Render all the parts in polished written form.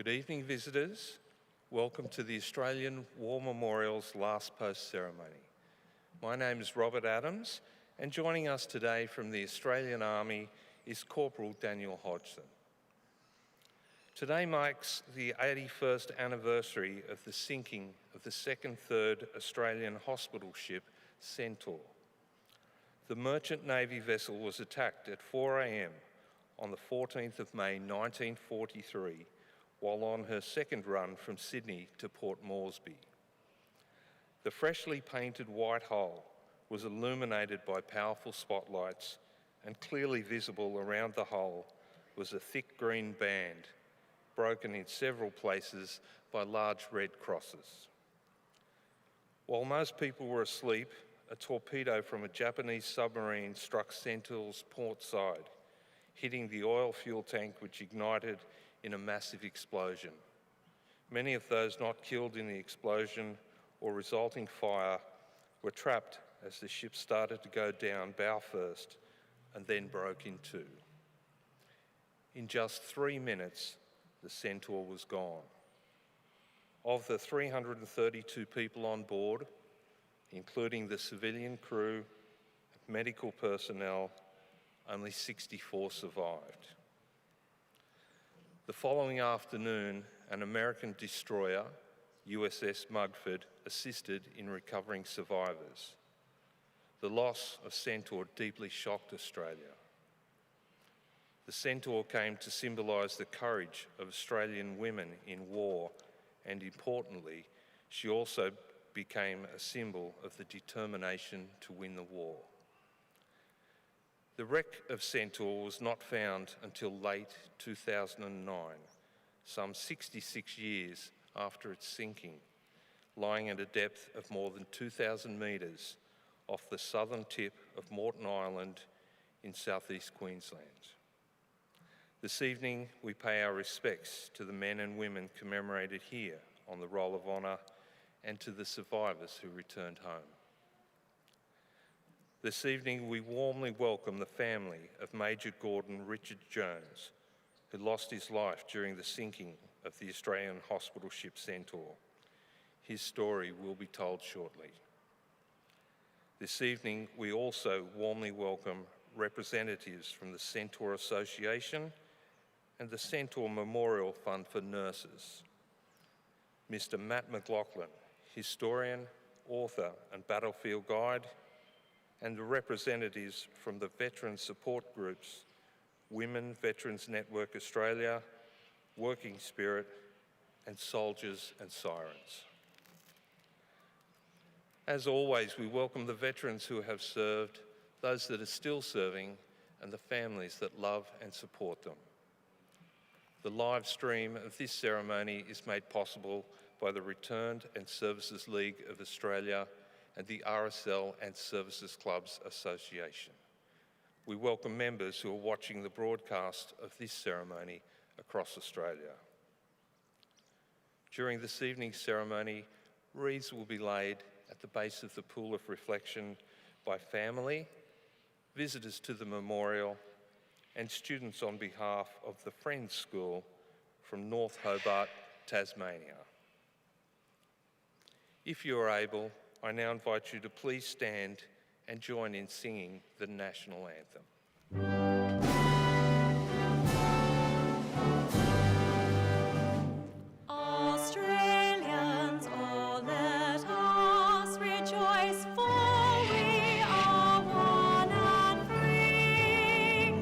Good evening, visitors. Welcome to the Australian War Memorial's Last Post ceremony. My name is Robert Adams, and joining us today from the Australian Army is Corporal Daniel Hodgson. Today marks the 81st anniversary of the sinking of the second, third Australian hospital ship, Centaur. The Merchant Navy vessel was attacked at 4 a.m. on the 14th of May 1943 while on her second run from Sydney to Port Moresby. The freshly painted white hull was illuminated by powerful spotlights, and clearly visible around the hull was a thick green band, broken in several places by large red crosses. While most people were asleep, a torpedo from a Japanese submarine struck Centaur's port side, hitting the oil fuel tank, which ignited in a massive explosion. Many of those not killed in the explosion or resulting fire were trapped as the ship started to go down bow first and then broke in two. In just 3 minutes, the Centaur was gone. Of the 332 people on board, including the civilian crew and medical personnel, only 64 survived. The following afternoon, an American destroyer, USS Mugford, assisted in recovering survivors. The loss of Centaur deeply shocked Australia. The Centaur came to symbolise the courage of Australian women in war, and importantly, she also became a symbol of the determination to win the war. The wreck of Centaur was not found until late 2009, some 66 years after its sinking, lying at a depth of more than 2,000 metres off the southern tip of Moreton Island in southeast Queensland. This evening, we pay our respects to the men and women commemorated here on the Roll of Honour and to the survivors who returned home. This evening, we warmly welcome the family of Major Gordon Richard Jones, who lost his life during the sinking of the Australian hospital ship Centaur. His story will be told shortly. This evening, we also warmly welcome representatives from the Centaur Association and the Centaur Memorial Fund for Nurses. Mr. Matt McLaughlin, historian, author and battlefield guide, and the representatives from the veteran support groups, Women Veterans Network Australia, Working Spirit, and Soldiers and Sirens. As always, we welcome the veterans who have served, those that are still serving, and the families that love and support them. The live stream of this ceremony is made possible by the Returned and Services League of Australia and the RSL and Services Clubs Association. We welcome members who are watching the broadcast of this ceremony across Australia. During this evening's ceremony, wreaths will be laid at the base of the pool of reflection by family, visitors to the memorial, and students on behalf of the Friends School from North Hobart, Tasmania. If you are able, I now invite you to please stand and join in singing the national anthem. Australians, oh, let us rejoice, for we are one and free.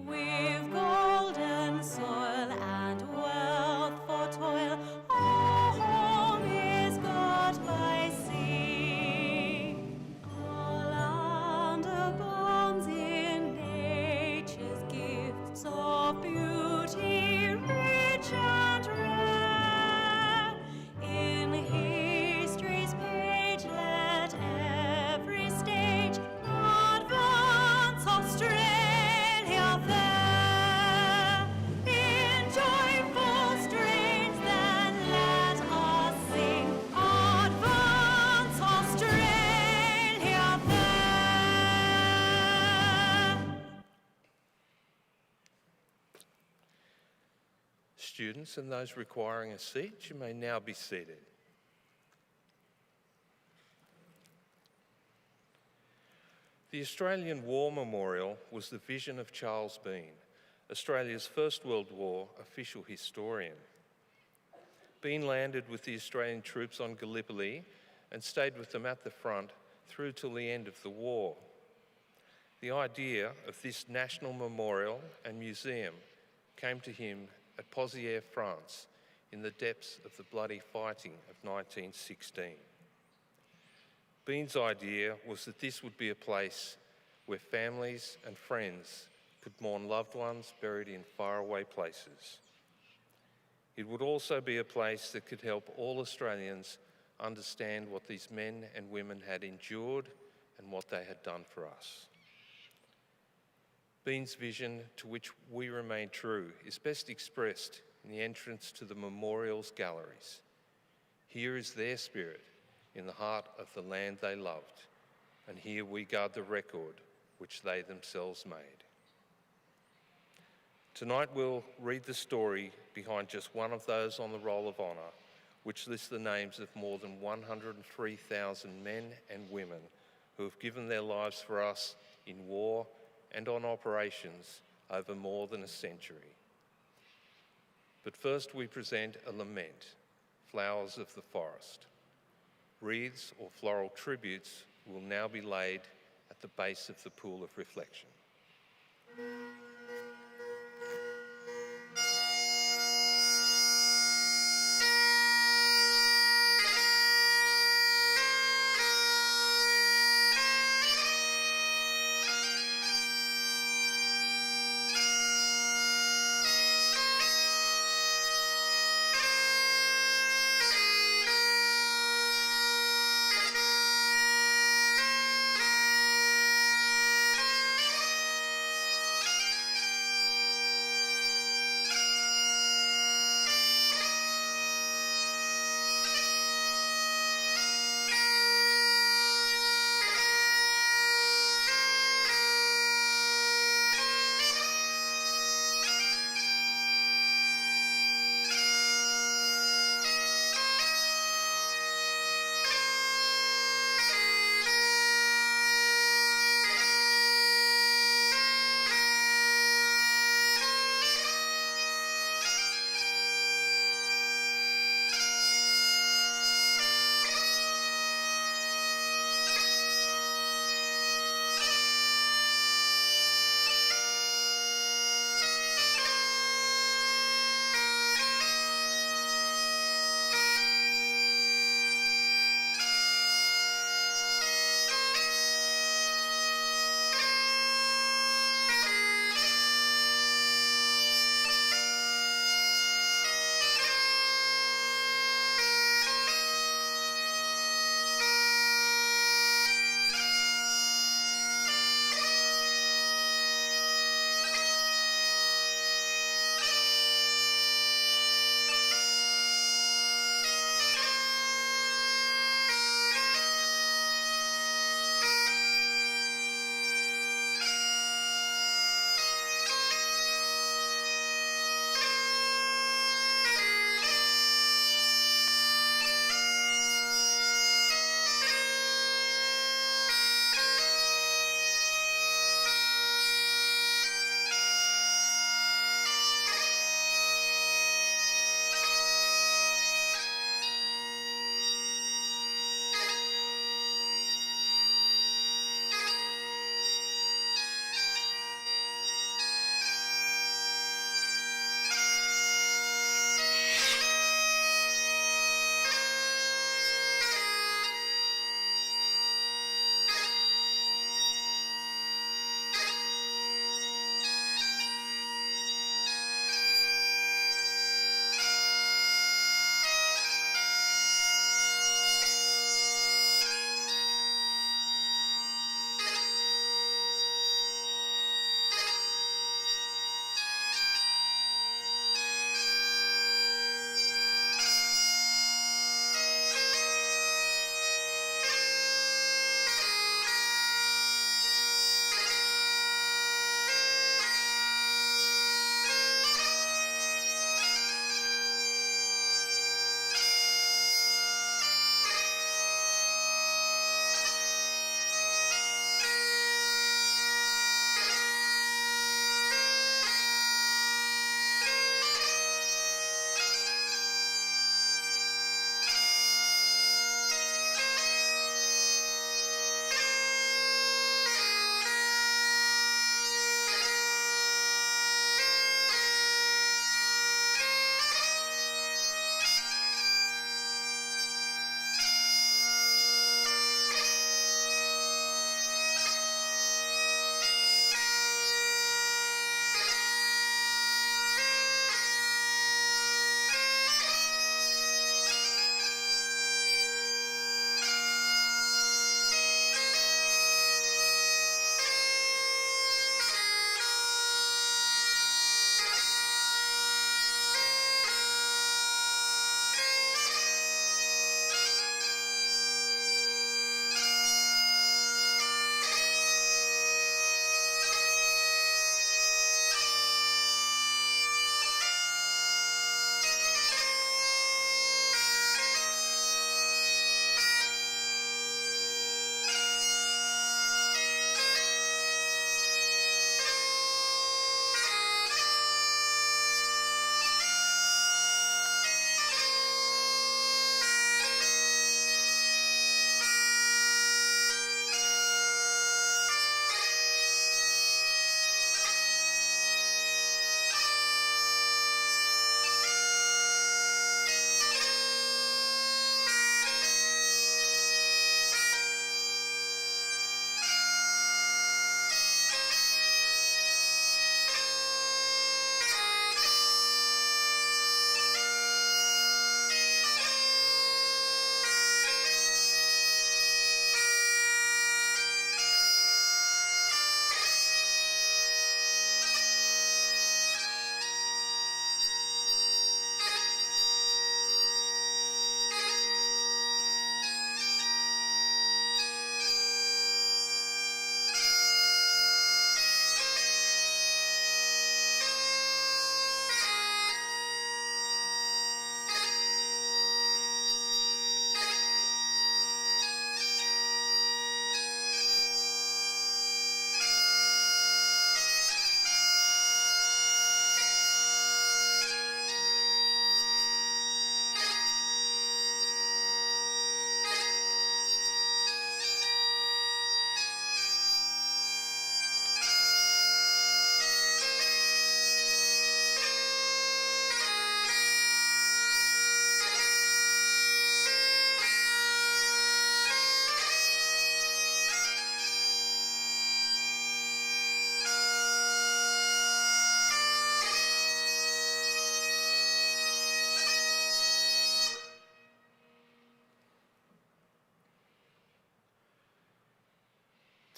We've golden soil and wealth for toil, our home is got by sea. Our land abounds in nature's Students and those requiring a seat, you may now be seated. The Australian War Memorial was the vision of Charles Bean, Australia's First World War official historian. Bean landed with the Australian troops on Gallipoli and stayed with them at the front through till the end of the war. The idea of this national memorial and museum came to him at Pozières, France, in the depths of the bloody fighting of 1916. Bean's idea was that this would be a place where families and friends could mourn loved ones buried in faraway places. It would also be a place that could help all Australians understand what these men and women had endured and what they had done for us. Bean's vision, to which we remain true, is best expressed in the entrance to the memorial's galleries. Here is their spirit in the heart of the land they loved, and here we guard the record which they themselves made. Tonight we'll read the story behind just one of those on the Roll of Honour, which lists the names of more than 103,000 men and women who have given their lives for us in war and on operations over more than a century. But first we present a lament, Flowers of the Forest. Wreaths or floral tributes will now be laid at the base of the pool of reflection.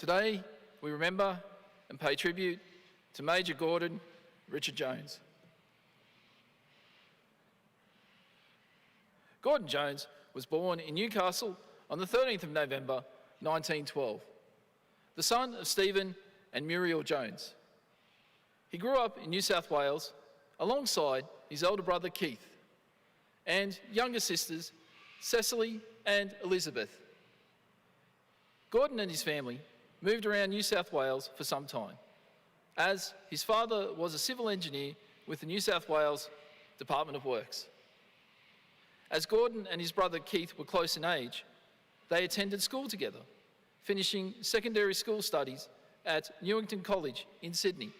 Today, we remember and pay tribute to Major Gordon Richard Jones. Gordon Jones was born in Newcastle on the 13th of November 1912, the son of Stephen and Muriel Jones. He grew up in New South Wales alongside his elder brother Keith and younger sisters Cecily and Elizabeth. Gordon and his family moved around New South Wales for some time, as his father was a civil engineer with the New South Wales Department of Works. As Gordon and his brother Keith were close in age, they attended school together, finishing secondary school studies at Newington College in Sydney,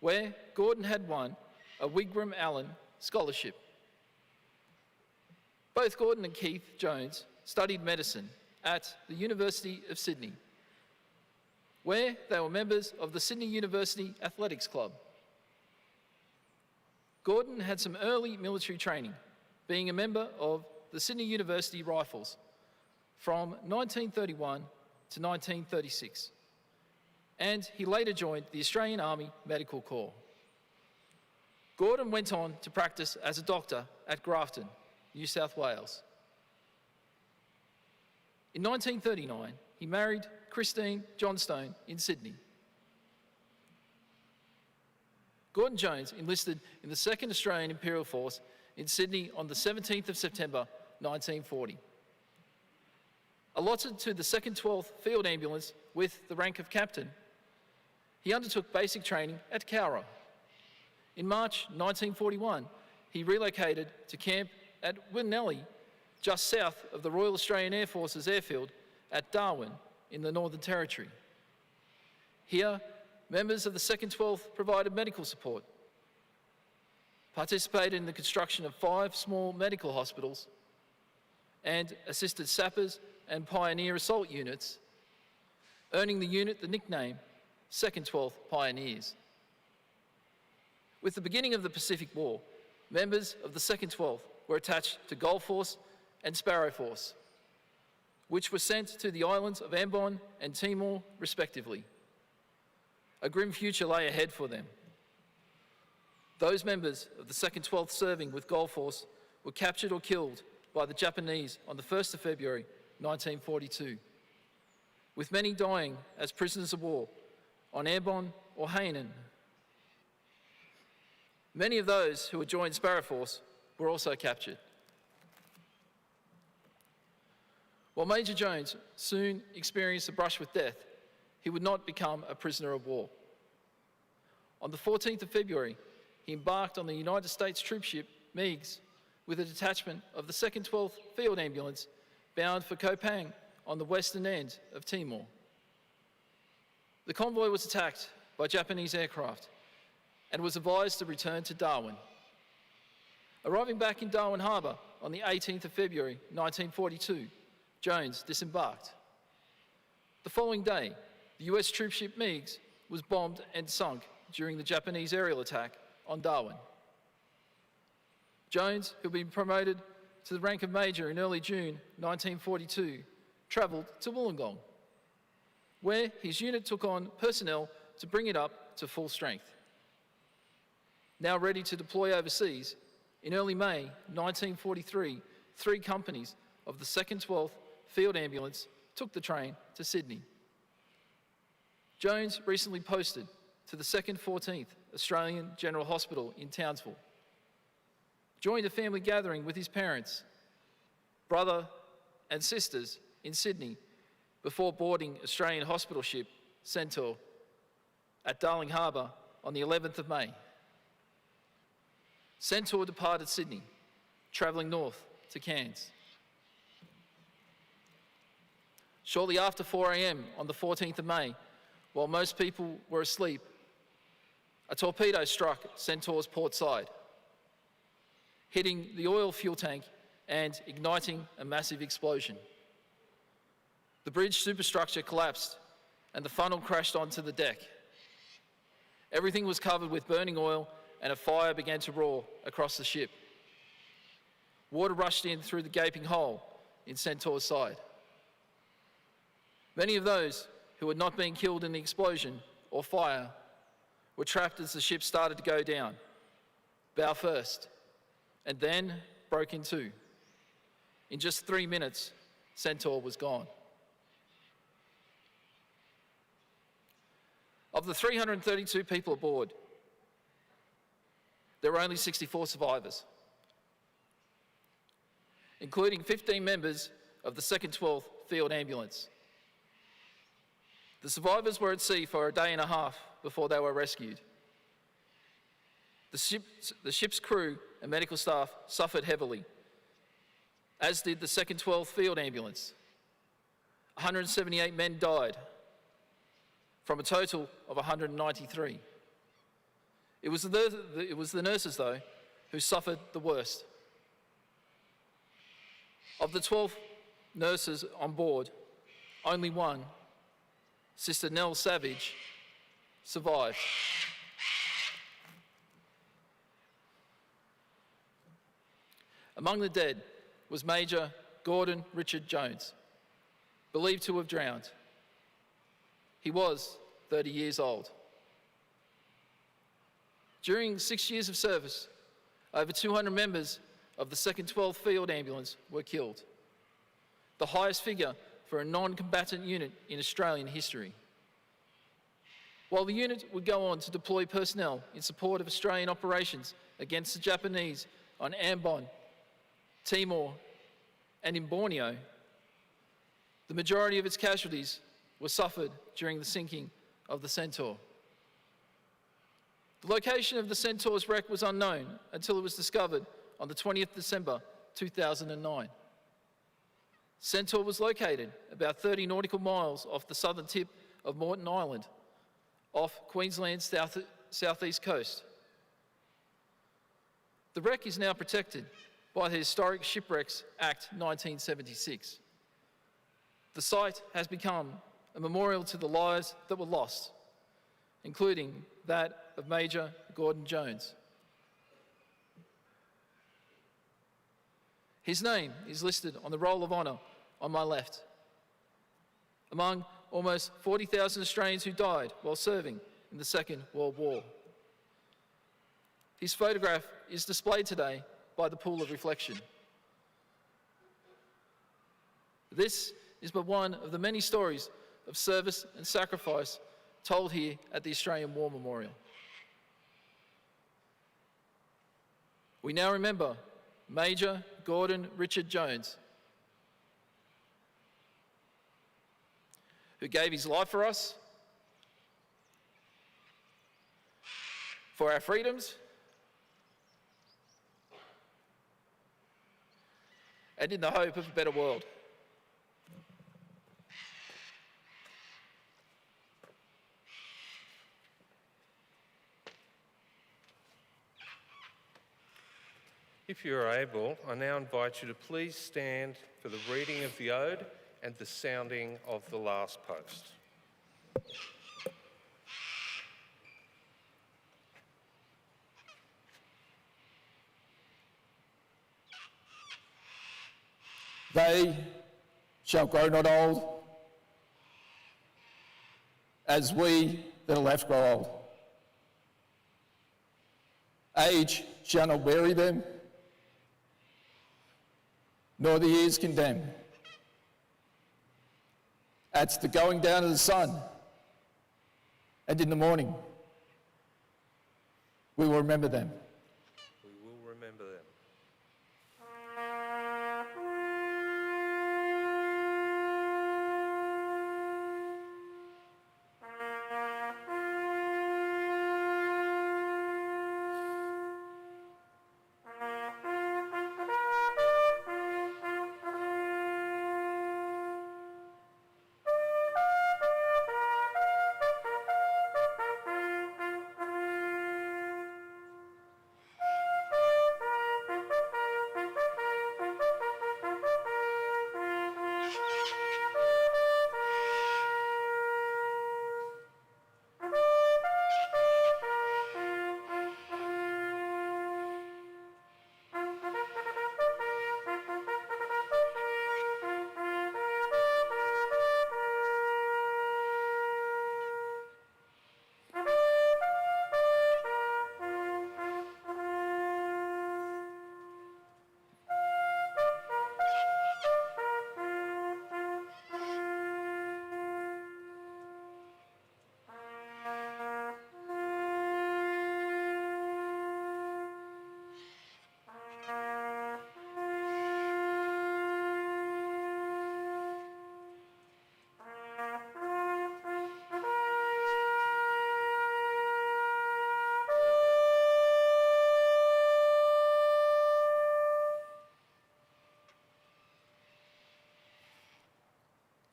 where Gordon had won a Wigram Allen Scholarship. Both Gordon and Keith Jones studied medicine at the University of Sydney, where they were members of the Sydney University Athletics Club. Gordon had some early military training, being a member of the Sydney University Rifles from 1931 to 1936, and he later joined the Australian Army Medical Corps. Gordon went on to practice as a doctor at Grafton, New South Wales. In 1939, he married Christine Johnstone in Sydney. Gordon Jones enlisted in the 2nd Australian Imperial Force in Sydney on the 17th of September 1940. Allotted to the 2nd 12th Field Ambulance with the rank of captain, he undertook basic training at Cowra. In March 1941, he relocated to camp at Winnelly, just south of the Royal Australian Air Force's airfield at Darwin in the Northern Territory. Here, members of the 2nd 12th provided medical support, participated in the construction of 5 small medical hospitals, and assisted sappers and pioneer assault units, earning the unit the nickname 2nd 12th Pioneers. With the beginning of the Pacific War, members of the 2nd 12th were attached to Gold Force and Sparrow Force, which were sent to the islands of Ambon and Timor, respectively. A grim future lay ahead for them. Those members of the 2nd 12th serving with Gold Force were captured or killed by the Japanese on the 1st of February 1942, with many dying as prisoners of war on Ambon or Hainan. Many of those who had joined Sparrow Force were also captured. While Major Jones soon experienced a brush with death, he would not become a prisoner of war. On the 14th of February, he embarked on the United States troopship Meigs with a detachment of the 2nd 12th Field Ambulance bound for Kopang on the western end of Timor. The convoy was attacked by Japanese aircraft and was advised to return to Darwin. Arriving back in Darwin Harbour on the 18th of February 1942, Jones disembarked. The following day, the US troopship Meigs was bombed and sunk during the Japanese aerial attack on Darwin. Jones, who had been promoted to the rank of Major in early June 1942, travelled to Wollongong, where his unit took on personnel to bring it up to full strength. Now ready to deploy overseas, in early May 1943, 3 companies of the 2nd 12th Field Ambulance took the train to Sydney. Jones recently posted to the 2nd 14th Australian General Hospital in Townsville, joined a family gathering with his parents, brother and sisters in Sydney before boarding Australian hospital ship Centaur at Darling Harbour on the 11th of May. Centaur departed Sydney, travelling north to Cairns. Shortly after 4 a.m. on the 14th of May, while most people were asleep, a torpedo struck Centaur's port side, hitting the oil fuel tank and igniting a massive explosion. The bridge superstructure collapsed and the funnel crashed onto the deck. Everything was covered with burning oil and a fire began to roar across the ship. Water rushed in through the gaping hole in Centaur's side. Many of those who had not been killed in the explosion or fire were trapped as the ship started to go down, bow first, and then broke in two. In just 3 minutes, Centaur was gone. Of the 332 people aboard, there were only 64 survivors, including 15 members of the 2nd 12th Field Ambulance. The survivors were at sea for a day and a half before they were rescued. The ship's crew and medical staff suffered heavily, as did the 2nd 12th Field Ambulance. 178 men died, from a total of 193. It was the nurses, though, who suffered the worst. Of the 12 nurses on board, only one, Sister Nell Savage, survived. Among the dead was Major Gordon Richard Jones, believed to have drowned. He was 30 years old. During 6 years of service, over 200 members of the 2nd 12th Field Ambulance were killed, the highest figure for a non-combatant unit in Australian history. While the unit would go on to deploy personnel in support of Australian operations against the Japanese on Ambon, Timor, and in Borneo, the majority of its casualties were suffered during the sinking of the Centaur. The location of the Centaur's wreck was unknown until it was discovered on the 20th December 2009. Centaur was located about 30 nautical miles off the southern tip of Moreton Island, off Queensland's southeast coast. The wreck is now protected by the Historic Shipwrecks Act 1976. The site has become a memorial to the lives that were lost, including that of Major Gordon Jones. His name is listed on the Roll of Honour on my left, among almost 40,000 Australians who died while serving in the Second World War. His photograph is displayed today by the Pool of Reflection. This is but one of the many stories of service and sacrifice told here at the Australian War Memorial. We now remember Major Gordon Richard Jones, who gave his life for us, for our freedoms, and in the hope of a better world. If you are able, I now invite you to please stand for the reading of the Ode and the sounding of the last post. They shall grow not old, as we that are left grow old. Age shall not weary them, nor the years condemn. At the going down of the sun, and in the morning, we will remember them. We will remember them.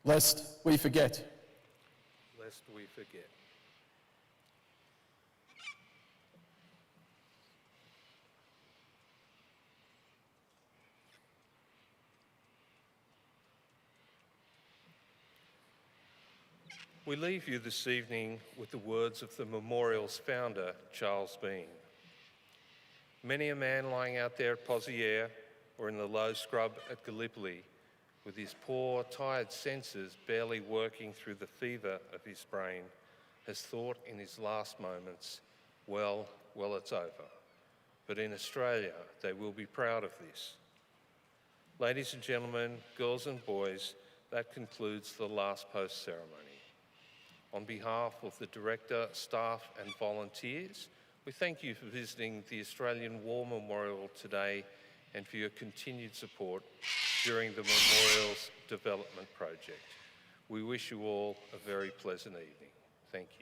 lest we forget. Lest we forget. We leave you this evening with the words of the memorial's founder, Charles Bean. Many a man lying out there at Poziere or in the low scrub at Gallipoli, with his poor, tired senses barely working through the fever of his brain, has thought in his last moments, well, it's over. But in Australia, they will be proud of this. Ladies and gentlemen, girls and boys, that concludes the last post ceremony. On behalf of the Director, staff and volunteers, we thank you for visiting the Australian War Memorial today and for your continued support during the Memorial's development project. We wish you all a very pleasant evening. Thank you.